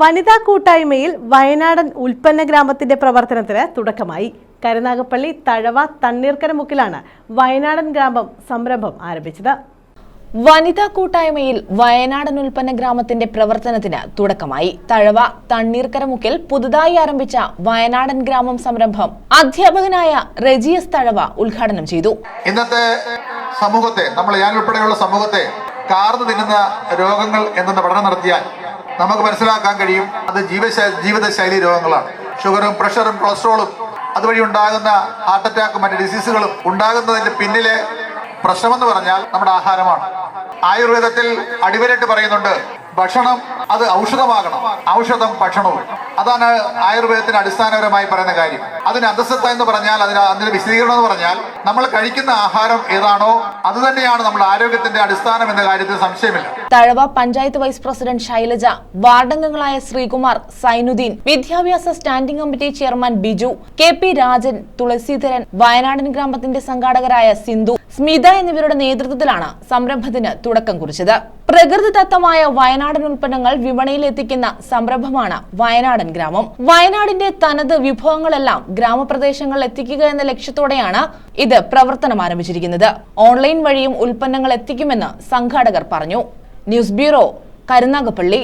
വനിതാ കൂട്ടായ്മയിൽ വയനാടൻ ഉൽപ്പന്ന ഗ്രാമത്തിന്റെ പ്രവർത്തനത്തിന് തുടക്കമായി. കരുനാഗപ്പള്ളി തഴവ തണ്ണീർക്കരമുക്കിലാണ് വയനാടൻ ഗ്രാമം സംരംഭം ആരംഭിച്ചത്. വനിതാ കൂട്ടായ്മയിൽ വയനാടൻ ഉൽപ്പന്ന ഗ്രാമത്തിന്റെ പ്രവർത്തനത്തിന് തുടക്കമായി. തഴവ തണ്ണീർക്കരമുക്കിൽ പുതുതായി ആരംഭിച്ച വയനാടൻ ഗ്രാമം സംരംഭം അധ്യാപകനായ റെജിയസ് തഴവ ഉദ്ഘാടനം ചെയ്തു. ഇന്നത്തെ സമൂഹത്തെ, ഞാൻ ഉൾപ്പെടെയുള്ള സമൂഹത്തെ കാർന്നു തിന്നുന്ന രോഗങ്ങൾ എന്ന പഠനം നടത്തിയാൽ നമുക്ക് മനസ്സിലാക്കാൻ കഴിയും, അത് ജീവിതശൈലി രോഗങ്ങളാണ്. ഷുഗറും പ്രഷറും കൊളസ്ട്രോളും അതുവഴി ഉണ്ടാകുന്ന ഹാർട്ട് അറ്റാക്കും മറ്റ് ഡിസീസുകളും ഉണ്ടാകുന്നതിന്റെ പിന്നിലെ പ്രശ്നമെന്ന് പറഞ്ഞാൽ നമ്മുടെ ആഹാരമാണ്. ആയുർവേദത്തിൽ അടിവരായിട്ട് പറയുന്നുണ്ട്, ഭക്ഷണം അത് ഔഷധമാകണം, ഔഷധം ഭക്ഷണവും. അതാണ് ആയുർവേദത്തിന് അടിസ്ഥാനപരമായി പറയുന്ന കാര്യം. അതിന് അന്തസ്സത്ത എന്ന് പറഞ്ഞാൽ, അതിന്റെ വിശദീകരണം എന്ന് പറഞ്ഞാൽ, നമ്മൾ കഴിക്കുന്ന ആഹാരം ഏതാണോ അത് തന്നെയാണ് നമ്മുടെ ആരോഗ്യത്തിന്റെ അടിസ്ഥാനം എന്ന കാര്യത്തിൽ സംശയമില്ല. തഴവ പഞ്ചായത്ത് വൈസ് പ്രസിഡന്റ് ശൈലജ, വാർഡംഗങ്ങളായ ശ്രീകുമാർ, സൈനുദ്ദീൻ, വിദ്യാഭ്യാസ standing committee chairman Biju, KP Rajan, Thulaseedharan, വയനാടൻ ഗ്രാമത്തിന്റെ സംഘാടകരായ സിന്ധു, സ്മിത എന്നിവരുടെ നേതൃത്വത്തിലാണ് സംരംഭത്തിന് തുടക്കം കുറിച്ചത്. പ്രകൃതിദത്തമായ വയനാടൻ ഉൽപ്പന്നങ്ങൾ വിപണിയിൽ എത്തിക്കുന്ന സംരംഭമാണ് വയനാടൻ ഗ്രാമം. വയനാടിന്റെ തനത് വിഭവങ്ങളെല്ലാം ഗ്രാമപ്രദേശങ്ങളിൽ എത്തിക്കുക എന്ന ലക്ഷ്യത്തോടെയാണ് ഇത് പ്രവർത്തനം ആരംഭിച്ചിരിക്കുന്നത്. ഓൺലൈൻ വഴിയും ഉൽപ്പന്നങ്ങൾ എത്തിക്കുമെന്ന് സംഘാടകർ പറഞ്ഞു. News bureau, Karunagappally.